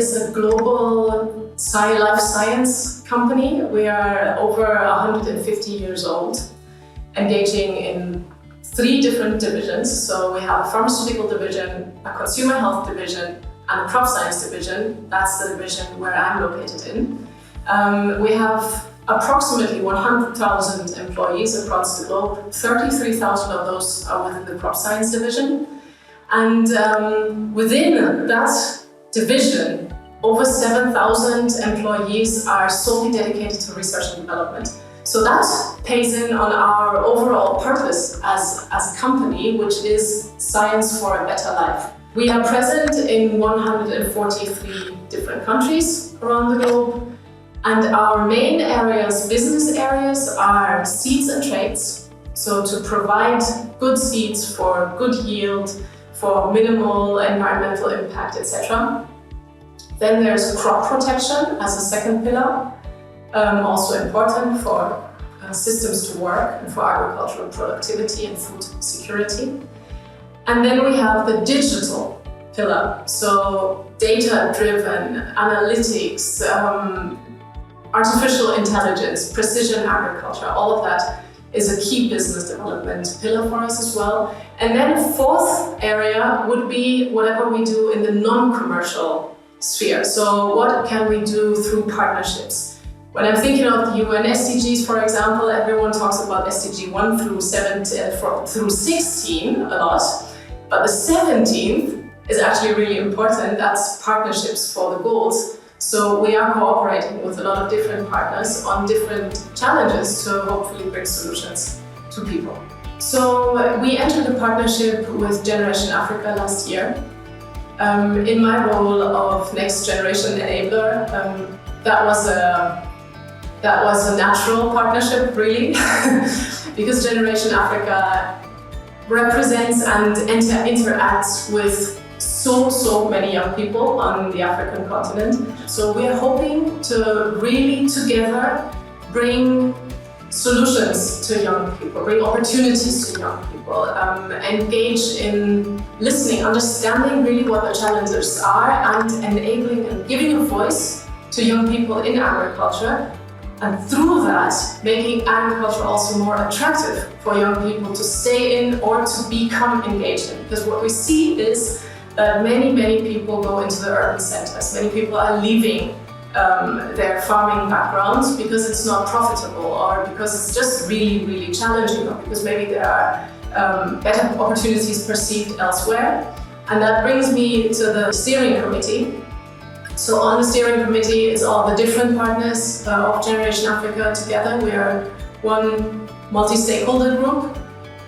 is a global life science company. We are over 150 years old, engaging in 3 different divisions. So we have a pharmaceutical division, a consumer health division, and a CropScience division. That's the division where I'm located in. We have approximately 100,000 employees across the globe. 33,000 of those are within the CropScience division. And within that division, over 7,000 employees are solely dedicated to research and development. So that pays in on our overall purpose as a company, which is science for a better life. We are present in 143 different countries around the globe. And our main areas, business areas, are seeds and traits. So to provide good seeds for good yield, for minimal environmental impact, etc. Then there's crop protection as a second pillar, also important for systems to work and for agricultural productivity and food security. And then we have the digital pillar, so data-driven analytics, artificial intelligence, precision agriculture, all of that is a key business development pillar for us as well. And then a 4th area would be whatever we do in the non-commercial sphere. So what can we do through partnerships? When I'm thinking of the UN SDGs, for example, everyone talks about SDG 1 through 16 a lot, but the 17th is actually really important. That's partnerships for the goals. So we are cooperating with a lot of different partners on different challenges to hopefully bring solutions to people. So we entered a partnership with Generation Africa last year. In my role of Next Generation Enabler, that was a natural partnership, really, because Generation Africa represents and interacts with so many young people on the African continent. So we are hoping to really together bring solutions to young people, bring opportunities to young people, engage in listening, understanding really what the challenges are, and enabling and giving a voice to young people in agriculture. And through that, making agriculture also more attractive for young people to stay in or to become engaged in. Because what we see is that many people go into the urban centers. Many people are leaving their farming backgrounds because it's not profitable, or because it's just really challenging, or because maybe there are better opportunities perceived elsewhere. And that brings me to the steering committee. So on the steering committee is all the different partners of Generation Africa together. We are one multi-stakeholder group,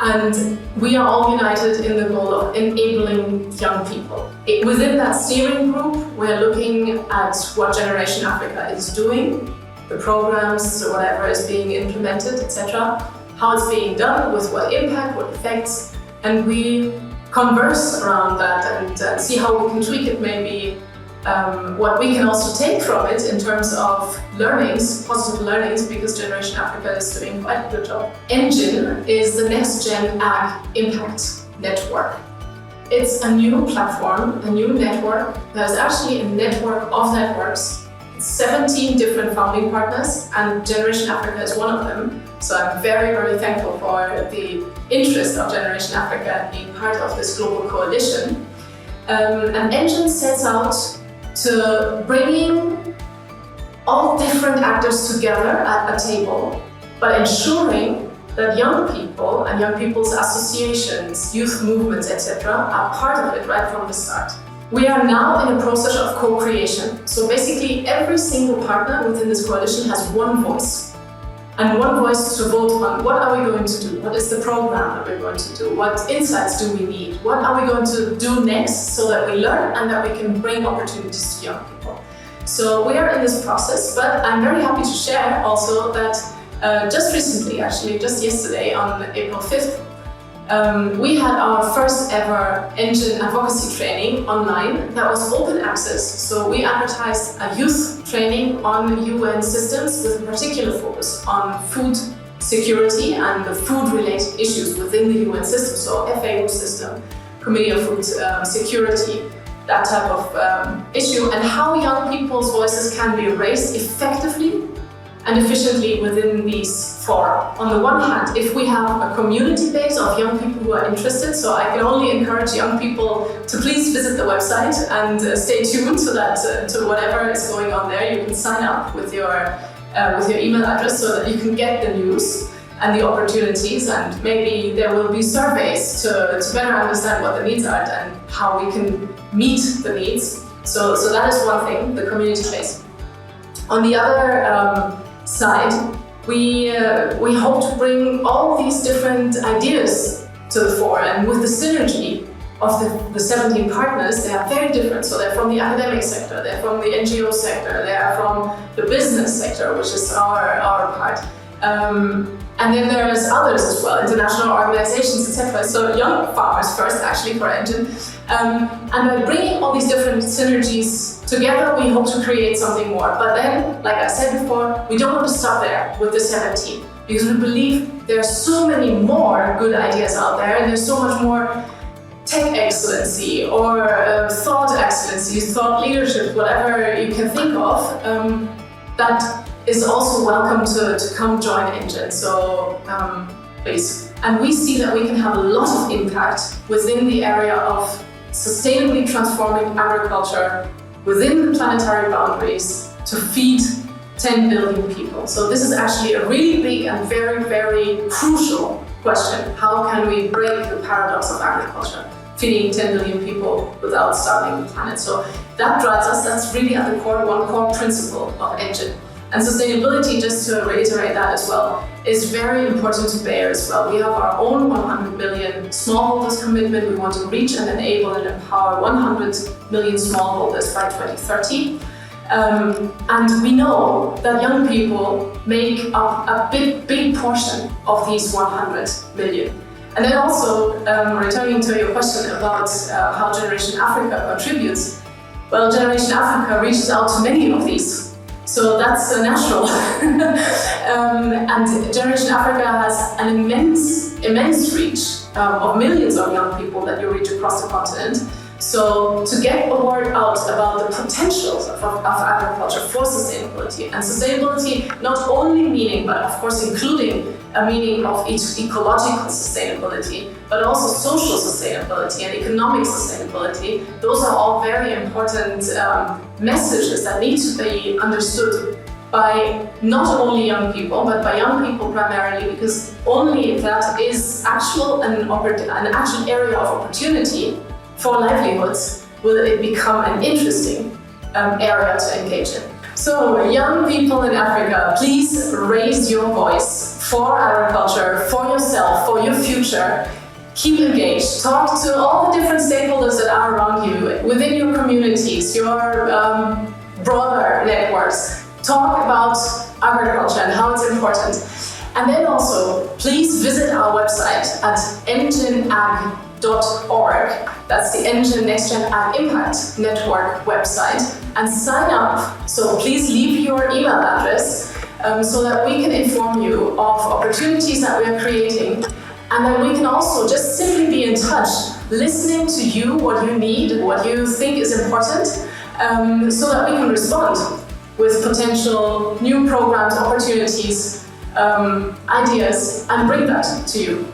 and we are all united in the goal of enabling young people. Within that steering group, we're looking at what Generation Africa is doing, the programs, or whatever is being implemented, etc., how it's being done, with what impact, what effects, and we converse around that and see how we can tweak it, maybe what we can also take from it in terms of learnings, positive learnings, because Generation Africa is doing quite a good job. NGIN is the NextGen Ag Impact Network. It's a new platform, a new network. There's actually a network of networks. It's 17 different founding partners, and Generation Africa is one of them. So I'm very thankful for the interest of Generation Africa being part of this global coalition. And NGIN sets out to bringing all different actors together at a table, but ensuring that young people and young people's associations, youth movements, etc., are part of it right from the start. We are now in a process of co-creation. So basically every single partner within this coalition has one voice. And one voice to vote on what are we going to do? What is the program that we're going to do? What insights do we need? What are we going to do next so that we learn and that we can bring opportunities to young people? So we are in this process, but I'm very happy to share also that just recently, actually just yesterday on April 5th, we had our first ever NGIN advocacy training online that was open access. So we advertised a youth training on UN systems with a particular focus on food security and the food-related issues within the UN system. So FAO system, Committee of Food Security, that type of issue, and how young people's voices can be raised effectively and efficiently within these fora. On the one hand, if we have a community base of young people who are interested, so I can only encourage young people to please visit the website and stay tuned so that to whatever is going on there, you can sign up with your email address so that you can get the news and the opportunities, and maybe there will be surveys to better understand what the needs are and how we can meet the needs. So that is one thing, the community base. On the other side, we hope to bring all these different ideas to the fore, and with the synergy of the 17 partners, they are very different. So they're from the academic sector, they're from the NGO sector, they are from the business sector, which is our part. And then there's others as well, international organizations, etc. So young farmers first, actually, for NGIN. And by bringing all these different synergies together, we hope to create something more. But then, like I said before, we don't want to stop there with the 17, because we believe there are so many more good ideas out there, and there's so much more tech excellency or thought excellency, thought leadership, whatever you can think of, that is also welcome to come join NGIN. So please. And we see that we can have a lot of impact within the area of sustainably transforming agriculture within the planetary boundaries to feed 10 billion people. So this is actually a really big and very, very crucial question. How can we break the paradox of agriculture, feeding 10 billion people without starving the planet? So that drives us, that's really at the core, one core principle of NGIN. And sustainability, just to reiterate that as well, is very important to Bayer as well. We have our own 100 million smallholders commitment. We want to reach and enable and empower 100 million smallholders by 2030. And we know that young people make up a big portion of these 100 million. And then also, returning to your question about how Generation Africa contributes, well, Generation Africa reaches out to many of these. So that's natural. And Generation Africa has an immense reach of millions of young people that you reach across the continent. So to get a word out about the potentials of agriculture for sustainability, and sustainability not only meaning, but of course including a meaning of ecological sustainability, but also social sustainability and economic sustainability, those are all very important messages that need to be understood by not only young people, but by young people primarily, because only if that is an actual area of opportunity for livelihoods will it become an interesting area to engage in. So, young people in Africa, please raise your voice for agriculture, for yourself, for your future. Keep engaged. Talk to all the different stakeholders that are around you, within your communities, your broader networks. Talk about agriculture and how it's important. And then also, please visit our website at NGINAG.org. That's the NextGen Ag Impact Network website, and sign up. So please leave your email address so that we can inform you of opportunities that we are creating, and then we can also just simply be in touch, listening to you, what you need, what you think is important, so that we can respond with potential new programs, opportunities, ideas, and bring that to you.